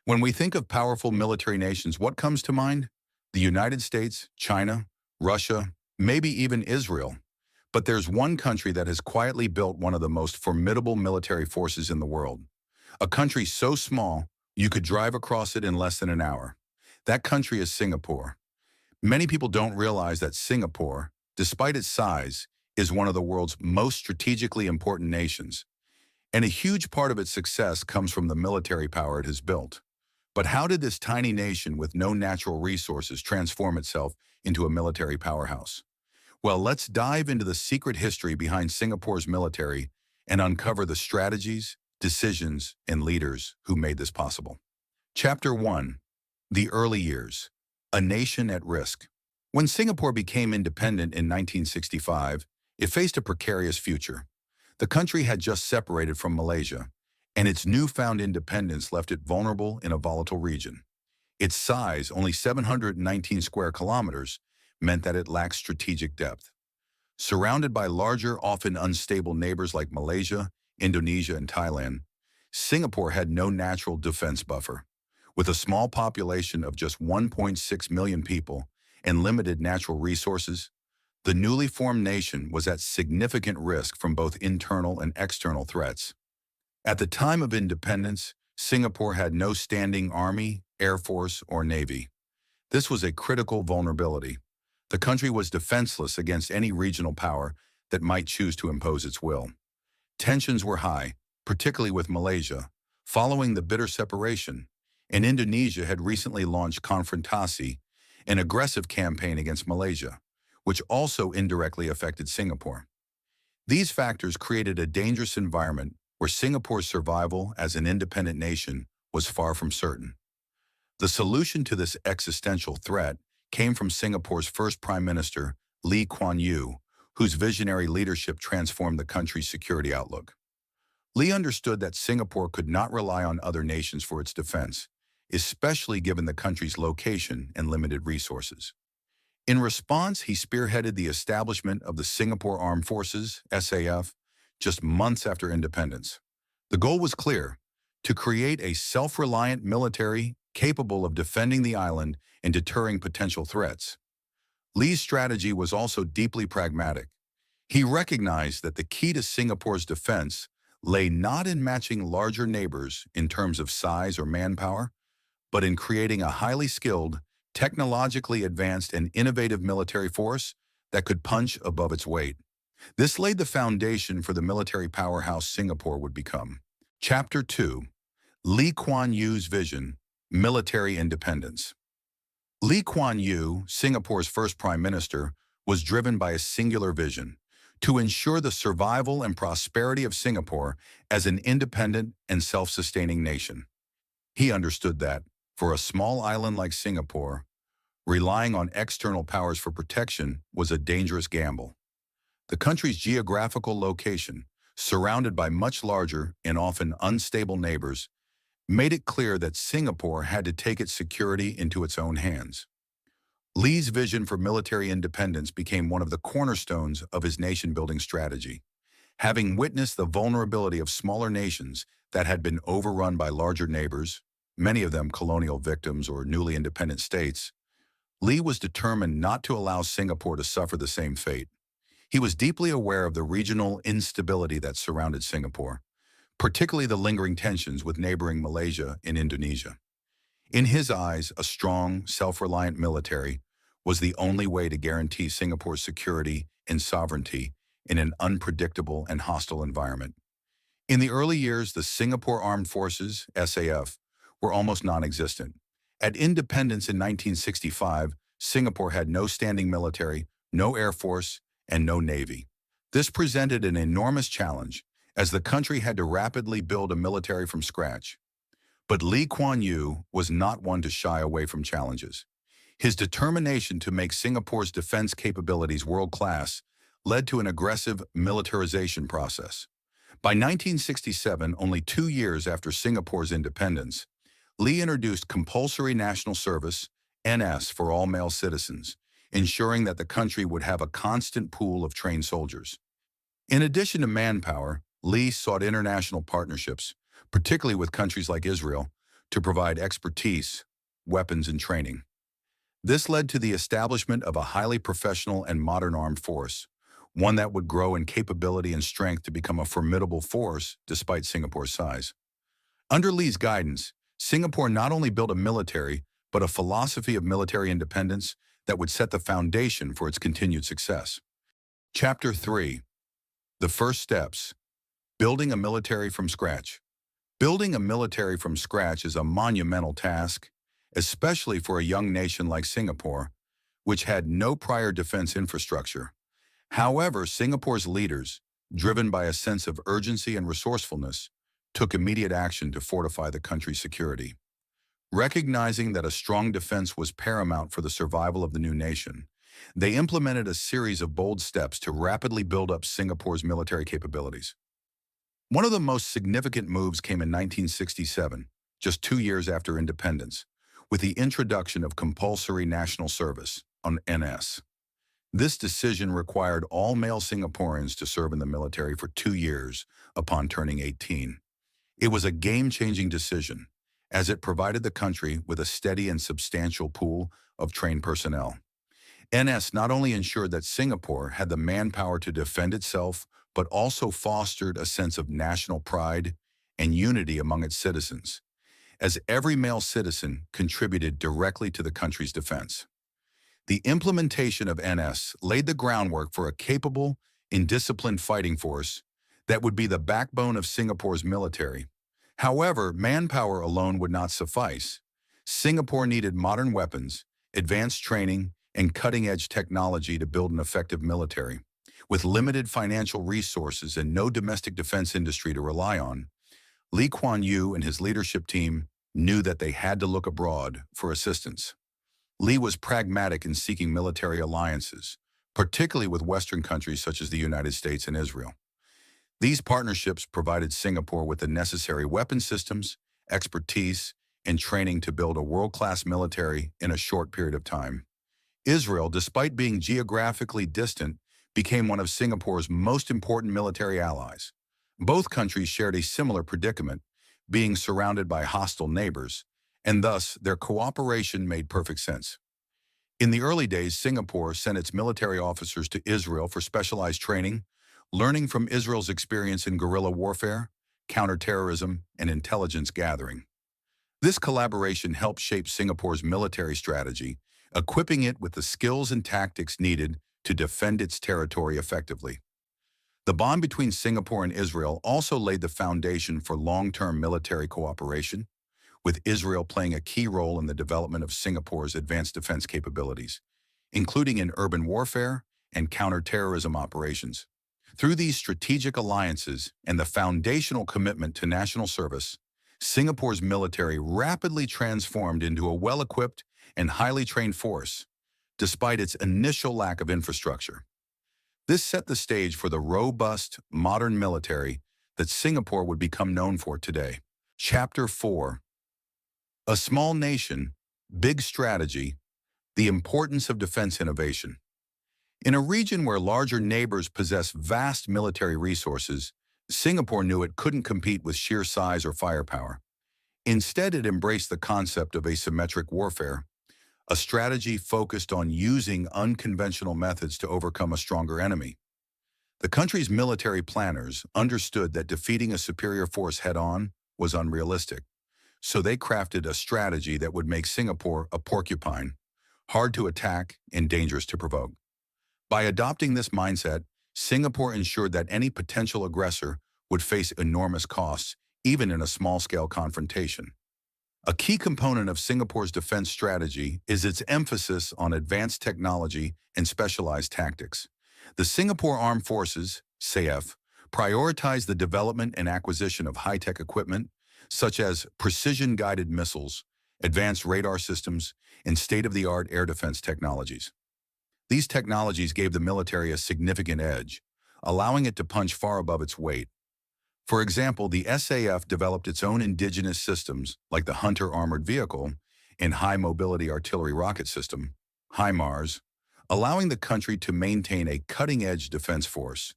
When we think of powerful military nations, what comes to mind? The United States, China, Russia, maybe even Israel. But there's one country that has quietly built one of the most formidable military forces in the world. A country so small, you could drive across it in less than an hour. That country is Singapore. Many people don't realize that Singapore, despite its size, is one of the world's most strategically important nations. And a huge part of its success comes from the military power it has built. But how did this tiny nation with no natural resources transform itself into a military powerhouse? Well, let's dive into the secret history behind Singapore's military and uncover the strategies, decisions, and leaders who made this possible. Chapter 1. The Early Years. A Nation at Risk. When Singapore became independent in 1965, it faced a precarious future. The country had just separated from Malaysia, and its newfound independence left it vulnerable in a volatile region. Its size, only 719 square kilometers, meant that it lacked strategic depth. Surrounded by larger, often unstable neighbors like Malaysia, Indonesia, and Thailand, Singapore had no natural defense buffer. With a small population of just 1.6 million people and limited natural resources, the newly formed nation was at significant risk from both internal and external threats. At the time of independence, Singapore had no standing army, air force, or navy. This was a critical vulnerability. The country was defenseless against any regional power that might choose to impose its will. Tensions were high, particularly with Malaysia, following the bitter separation, and Indonesia had recently launched Konfrontasi, an aggressive campaign against Malaysia, which also indirectly affected Singapore. These factors created a dangerous environment where Singapore's survival as an independent nation was far from certain. The solution to this existential threat came from Singapore's first Prime Minister, Lee Kuan Yew, whose visionary leadership transformed the country's security outlook. Lee understood that Singapore could not rely on other nations for its defense, especially given the country's location and limited resources. In response, he spearheaded the establishment of the Singapore Armed Forces, SAF, just months after independence. The goal was clear: to create a self-reliant military capable of defending the island and deterring potential threats. Lee's strategy was also deeply pragmatic. He recognized that the key to Singapore's defense lay not in matching larger neighbors in terms of size or manpower, but in creating a highly skilled, technologically advanced, and innovative military force that could punch above its weight. This laid the foundation for the military powerhouse Singapore would become. Chapter 2. Lee Kuan Yew's Vision, Military Independence. Lee Kuan Yew, Singapore's first prime minister, was driven by a singular vision: to ensure the survival and prosperity of Singapore as an independent and self-sustaining nation. He understood that, for a small island like Singapore, relying on external powers for protection was a dangerous gamble. The country's geographical location, surrounded by much larger and often unstable neighbors, made it clear that Singapore had to take its security into its own hands. Lee's vision for military independence became one of the cornerstones of his nation-building strategy. Having witnessed the vulnerability of smaller nations that had been overrun by larger neighbors, many of them colonial victims or newly independent states, Lee was determined not to allow Singapore to suffer the same fate. He was deeply aware of the regional instability that surrounded Singapore, particularly the lingering tensions with neighboring Malaysia and Indonesia. In his eyes, a strong, self-reliant military was the only way to guarantee Singapore's security and sovereignty in an unpredictable and hostile environment. In the early years, the Singapore Armed Forces, SAF, were almost non-existent. At independence in 1965, Singapore had no standing military, no air force, and no navy. This presented an enormous challenge, as the country had to rapidly build a military from scratch. But Lee Kuan Yew was not one to shy away from challenges. His determination to make Singapore's defense capabilities world-class led to an aggressive militarization process. By 1967, only 2 years after Singapore's independence, Lee introduced compulsory national service, NS, for all male citizens, ensuring that the country would have a constant pool of trained soldiers. In addition to manpower, Lee sought international partnerships, particularly with countries like Israel, to provide expertise, weapons, and training. This led to the establishment of a highly professional and modern armed force, one that would grow in capability and strength to become a formidable force despite Singapore's size. Under Lee's guidance, Singapore not only built a military, but a philosophy of military independence that would set the foundation for its continued success. Chapter 3. The First Steps. Building a military from scratch. Building a military from scratch is a monumental task, especially for a young nation like Singapore, which had no prior defense infrastructure. However, Singapore's leaders, driven by a sense of urgency and resourcefulness, took immediate action to fortify the country's security. Recognizing that a strong defense was paramount for the survival of the new nation, they implemented a series of bold steps to rapidly build up Singapore's military capabilities. One of the most significant moves came in 1967, just 2 years after independence, with the introduction of compulsory national service, on NS. This decision required all male Singaporeans to serve in the military for 2 years upon turning 18. It was a game-changing decision, as it provided the country with a steady and substantial pool of trained personnel. NS not only ensured that Singapore had the manpower to defend itself, but also fostered a sense of national pride and unity among its citizens, as every male citizen contributed directly to the country's defense. The implementation of NS laid the groundwork for a capable and disciplined fighting force that would be the backbone of Singapore's military. However, manpower alone would not suffice. Singapore needed modern weapons, advanced training, and cutting-edge technology to build an effective military. With limited financial resources and no domestic defense industry to rely on, Lee Kuan Yew and his leadership team knew that they had to look abroad for assistance. Lee was pragmatic in seeking military alliances, particularly with Western countries such as the United States and Israel. These partnerships provided Singapore with the necessary weapon systems, expertise, and training to build a world-class military in a short period of time. Israel, despite being geographically distant, became one of Singapore's most important military allies. Both countries shared a similar predicament, being surrounded by hostile neighbors, and thus their cooperation made perfect sense. In the early days, Singapore sent its military officers to Israel for specialized training, learning from Israel's experience in guerrilla warfare, counterterrorism, and intelligence gathering. This collaboration helped shape Singapore's military strategy, equipping it with the skills and tactics needed to defend its territory effectively. The bond between Singapore and Israel also laid the foundation for long-term military cooperation, with Israel playing a key role in the development of Singapore's advanced defense capabilities, including in urban warfare and counterterrorism operations. Through these strategic alliances and the foundational commitment to national service, Singapore's military rapidly transformed into a well-equipped and highly trained force, despite its initial lack of infrastructure. This set the stage for the robust, modern military that Singapore would become known for today. Chapter 4. A small nation, big strategy, the importance of defense innovation. In a region where larger neighbors possess vast military resources, Singapore knew it couldn't compete with sheer size or firepower. Instead, it embraced the concept of asymmetric warfare, a strategy focused on using unconventional methods to overcome a stronger enemy. The country's military planners understood that defeating a superior force head-on was unrealistic, so they crafted a strategy that would make Singapore a porcupine, hard to attack and dangerous to provoke. By adopting this mindset, Singapore ensured that any potential aggressor would face enormous costs, even in a small-scale confrontation. A key component of Singapore's defense strategy is its emphasis on advanced technology and specialized tactics. The Singapore Armed Forces, SAF, prioritize the development and acquisition of high-tech equipment, such as precision-guided missiles, advanced radar systems, and state-of-the-art air defense technologies. These technologies gave the military a significant edge, allowing it to punch far above its weight. For example, the SAF developed its own indigenous systems, like the Hunter Armored Vehicle and High Mobility Artillery Rocket System, HIMARS, allowing the country to maintain a cutting-edge defense force,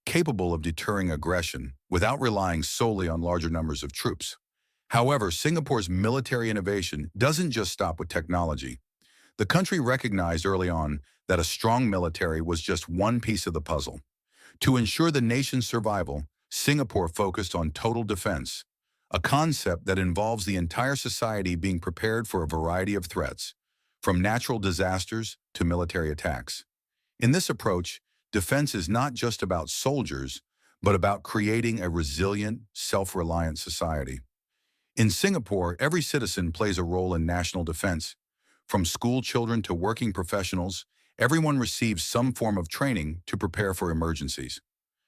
capable of deterring aggression without relying solely on larger numbers of troops. However, Singapore's military innovation doesn't just stop with technology. The country recognized early on that a strong military was just one piece of the puzzle. To ensure the nation's survival, Singapore focused on total defense, a concept that involves the entire society being prepared for a variety of threats, from natural disasters to military attacks. In this approach, defense is not just about soldiers, but about creating a resilient, self-reliant society. In Singapore, every citizen plays a role in national defense. From school children to working professionals, everyone receives some form of training to prepare for emergencies.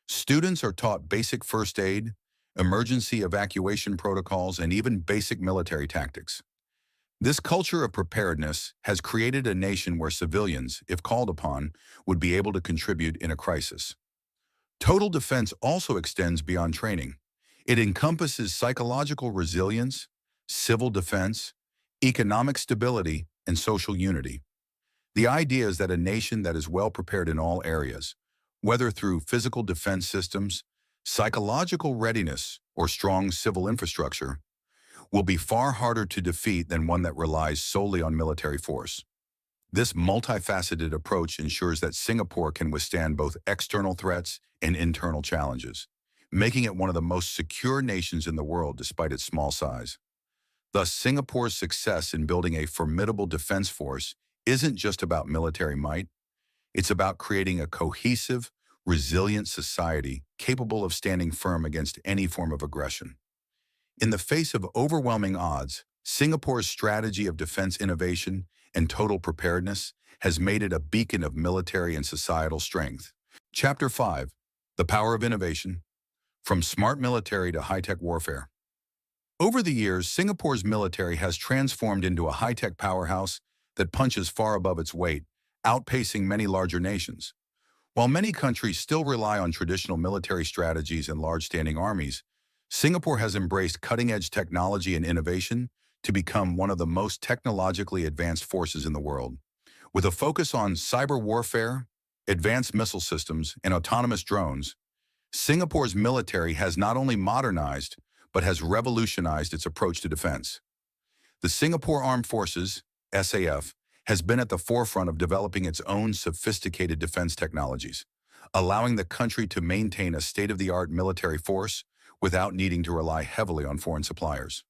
Students are taught basic first aid, emergency evacuation protocols, and even basic military tactics. This culture of preparedness has created a nation where civilians, if called upon, would be able to contribute in a crisis. Total defense also extends beyond training. It encompasses psychological resilience, civil defense, economic stability, and social unity. The idea is that a nation that is well prepared in all areas, whether through physical defense systems, psychological readiness, or strong civil infrastructure, will be far harder to defeat than one that relies solely on military force. This multifaceted approach ensures that Singapore can withstand both external threats and internal challenges, making it one of the most secure nations in the world despite its small size. Thus, Singapore's success in building a formidable defense force isn't just about military might, it's about creating a cohesive, resilient society capable of standing firm against any form of aggression. In the face of overwhelming odds, Singapore's strategy of defense innovation and total preparedness has made it a beacon of military and societal strength. Chapter 5. The Power of Innovation. From smart military to high-tech warfare. Over the years, Singapore's military has transformed into a high-tech powerhouse that punches far above its weight, outpacing many larger nations. While many countries still rely on traditional military strategies and large standing armies, Singapore has embraced cutting-edge technology and innovation to become one of the most technologically advanced forces in the world. With a focus on cyber warfare, advanced missile systems, and autonomous drones, Singapore's military has not only modernized, but has revolutionized its approach to defense. The Singapore Armed Forces, SAF, has been at the forefront of developing its own sophisticated defense technologies, allowing the country to maintain a state-of-the-art military force without needing to rely heavily on foreign suppliers.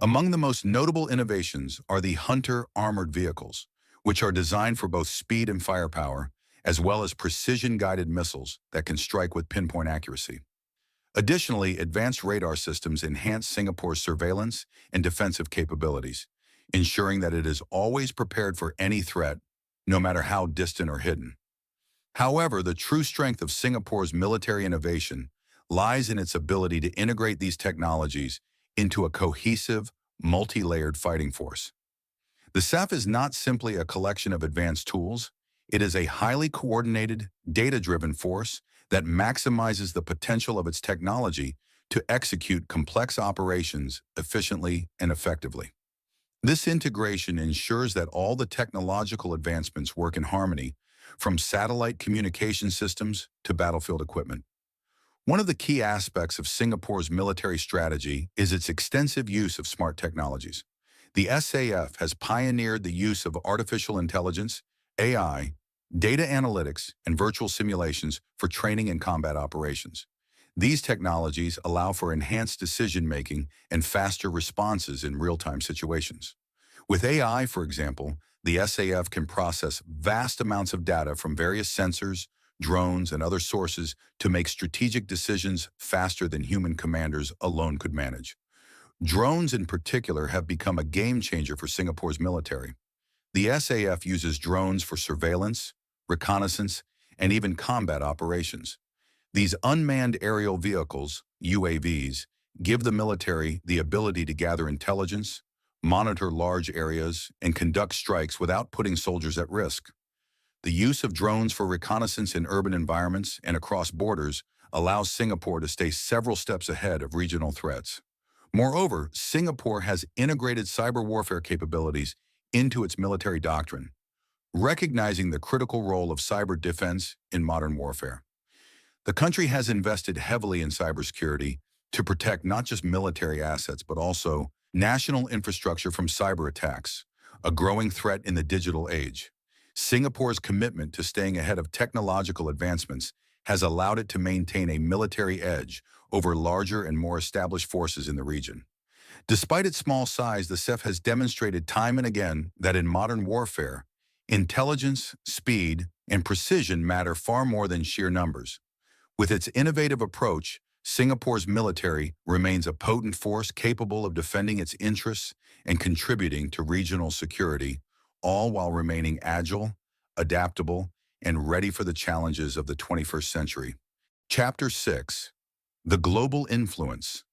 Among the most notable innovations are the Hunter armored vehicles, which are designed for both speed and firepower, as well as precision-guided missiles that can strike with pinpoint accuracy. Additionally, advanced radar systems enhance Singapore's surveillance and defensive capabilities, ensuring that it is always prepared for any threat, no matter how distant or hidden. However, the true strength of Singapore's military innovation lies in its ability to integrate these technologies into a cohesive, multi-layered fighting force. The SAF is not simply a collection of advanced tools, it is a highly coordinated, data-driven force that maximizes the potential of its technology to execute complex operations efficiently and effectively. This integration ensures that all the technological advancements work in harmony, from satellite communication systems to battlefield equipment. One of the key aspects of Singapore's military strategy is its extensive use of smart technologies. The SAF has pioneered the use of artificial intelligence, AI, data analytics, and virtual simulations for training and combat operations. These technologies allow for enhanced decision-making and faster responses in real-time situations. With AI, for example, the SAF can process vast amounts of data from various sensors, drones, and other sources to make strategic decisions faster than human commanders alone could manage. Drones in particular have become a game changer for Singapore's military. The SAF uses drones for surveillance, reconnaissance, and even combat operations. These unmanned aerial vehicles, UAVs, give the military the ability to gather intelligence, monitor large areas, and conduct strikes without putting soldiers at risk. The use of drones for reconnaissance in urban environments and across borders allows Singapore to stay several steps ahead of regional threats. Moreover, Singapore has integrated cyber warfare capabilities into its military doctrine, recognizing the critical role of cyber defense in modern warfare. The country has invested heavily in cybersecurity to protect not just military assets, but also national infrastructure from cyber attacks, a growing threat in the digital age. Singapore's commitment to staying ahead of technological advancements has allowed it to maintain a military edge over larger and more established forces in the region. Despite its small size, the CEF has demonstrated time and again that in modern warfare, intelligence, speed, and precision matter far more than sheer numbers. With its innovative approach, Singapore's military remains a potent force capable of defending its interests and contributing to regional security, all while remaining agile, adaptable, and ready for the challenges of the 21st century. Chapter 6. The Global Influence.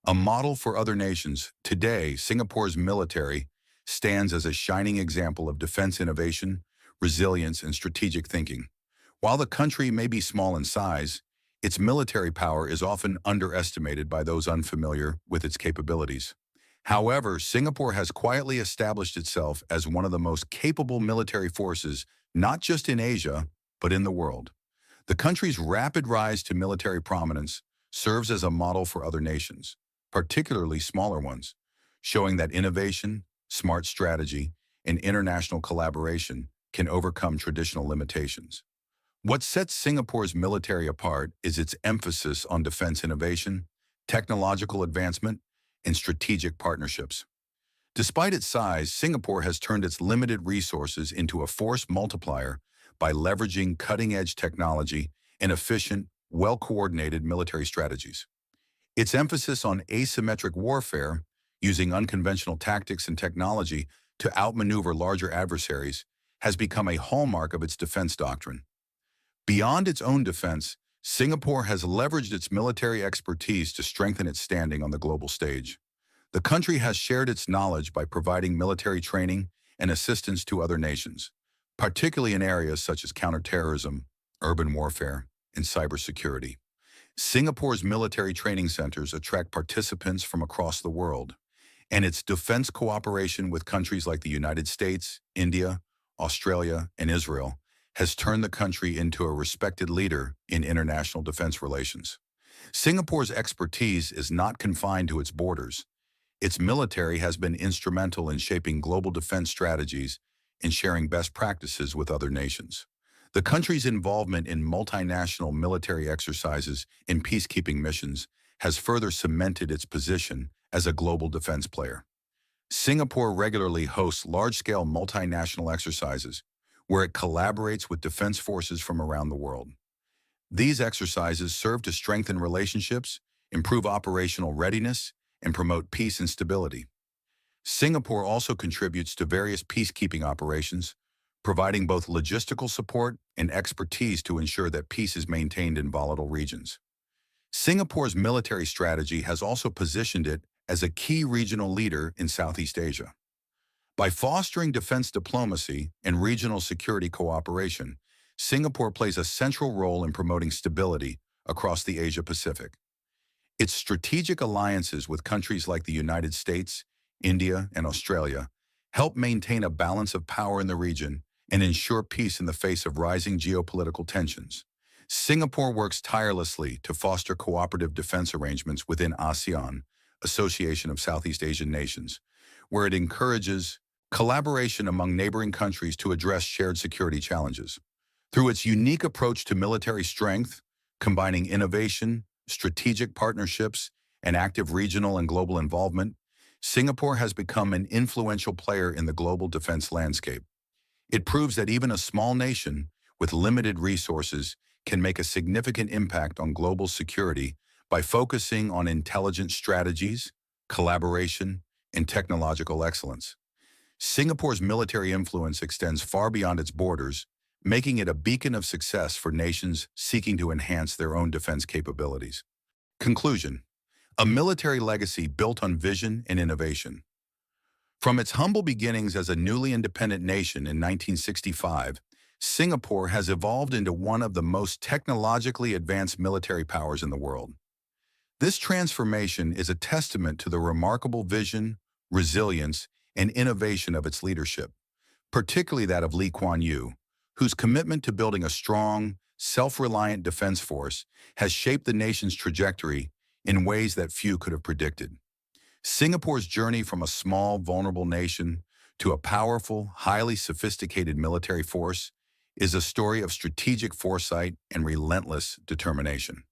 A model for other nations, today Singapore's military stands as a shining example of defense innovation, resilience, and strategic thinking. While the country may be small in size, its military power is often underestimated by those unfamiliar with its capabilities. However, Singapore has quietly established itself as one of the most capable military forces, not just in Asia, but in the world. The country's rapid rise to military prominence serves as a model for other nations, particularly smaller ones, showing that innovation, smart strategy, and international collaboration can overcome traditional limitations. What sets Singapore's military apart is its emphasis on defense innovation, technological advancement, and strategic partnerships. Despite its size, Singapore has turned its limited resources into a force multiplier by leveraging cutting-edge technology and efficient, well-coordinated military strategies. Its emphasis on asymmetric warfare, using unconventional tactics and technology to outmaneuver larger adversaries, has become a hallmark of its defense doctrine. Beyond its own defense, Singapore has leveraged its military expertise to strengthen its standing on the global stage. The country has shared its knowledge by providing military training and assistance to other nations, particularly in areas such as counterterrorism, urban warfare, and cybersecurity. Singapore's military training centers attract participants from across the world, and its defense cooperation with countries like the United States, India, Australia, and Israel has turned the country into a respected leader in international defense relations. Singapore's expertise is not confined to its borders. Its military has been instrumental in shaping global defense strategies and sharing best practices with other nations. The country's involvement in multinational military exercises and peacekeeping missions has further cemented its position as a global defense player. Singapore regularly hosts large-scale multinational exercises where it collaborates with defense forces from around the world. These exercises serve to strengthen relationships, improve operational readiness, and promote peace and stability. Singapore also contributes to various peacekeeping operations, providing both logistical support and expertise to ensure that peace is maintained in volatile regions. Singapore's military strategy has also positioned it as a key regional leader in Southeast Asia. By fostering defense diplomacy and regional security cooperation, Singapore plays a central role in promoting stability across the Asia-Pacific. Its strategic alliances with countries like the United States, India, and Australia help maintain a balance of power in the region and ensure peace in the face of rising geopolitical tensions. Singapore works tirelessly to foster cooperative defense arrangements within ASEAN, Association of Southeast Asian Nations, where it encourages collaboration among neighboring countries to address shared security challenges. Through its unique approach to military strength, combining innovation, strategic partnerships, and active regional and global involvement, Singapore has become an influential player in the global defense landscape. It proves that even a small nation with limited resources can make a significant impact on global security by focusing on intelligent strategies, collaboration, and technological excellence. Singapore's military influence extends far beyond its borders, making it a beacon of success for nations seeking to enhance their own defense capabilities. Conclusion: a military legacy built on vision and innovation. From its humble beginnings as a newly independent nation in 1965, Singapore has evolved into one of the most technologically advanced military powers in the world. This transformation is a testament to the remarkable vision, resilience, and innovation of its leadership, particularly that of Lee Kuan Yew, whose commitment to building a strong, self-reliant defense force has shaped the nation's trajectory in ways that few could have predicted. Singapore's journey from a small, vulnerable nation to a powerful, highly sophisticated military force is a story of strategic foresight and relentless determination.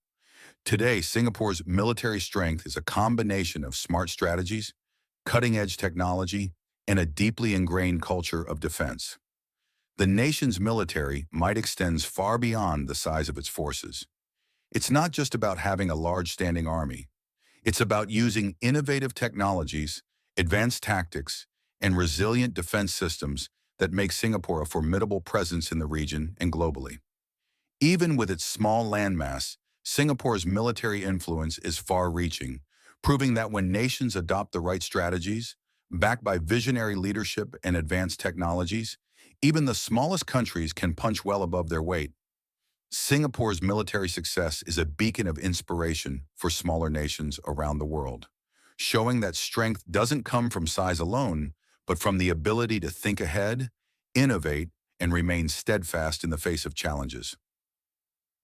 Today, Singapore's military strength is a combination of smart strategies, cutting-edge technology, and a deeply ingrained culture of defense. The nation's military might extend far beyond the size of its forces. It's not just about having a large standing army. It's about using innovative technologies, advanced tactics, and resilient defense systems that make Singapore a formidable presence in the region and globally. Even with its small landmass, Singapore's military influence is far-reaching, proving that when nations adopt the right strategies, backed by visionary leadership and advanced technologies, even the smallest countries can punch well above their weight. Singapore's military success is a beacon of inspiration for smaller nations around the world, showing that strength doesn't come from size alone, but from the ability to think ahead, innovate, and remain steadfast in the face of challenges.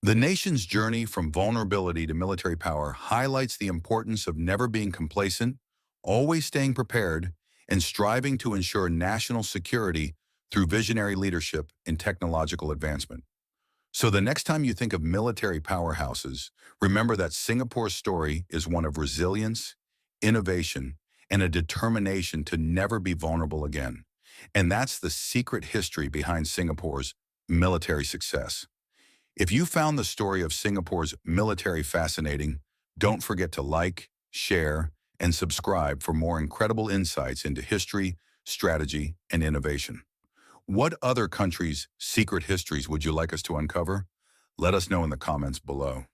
The nation's journey from vulnerability to military power highlights the importance of never being complacent, always staying prepared, and striving to ensure national security through visionary leadership and technological advancement. So the next time you think of military powerhouses, remember that Singapore's story is one of resilience, innovation, and a determination to never be vulnerable again. And that's the secret history behind Singapore's military success. If you found the story of Singapore's military fascinating, don't forget to like, share, and subscribe for more incredible insights into history, strategy, and innovation. What other countries' secret histories would you like us to uncover? Let us know in the comments below.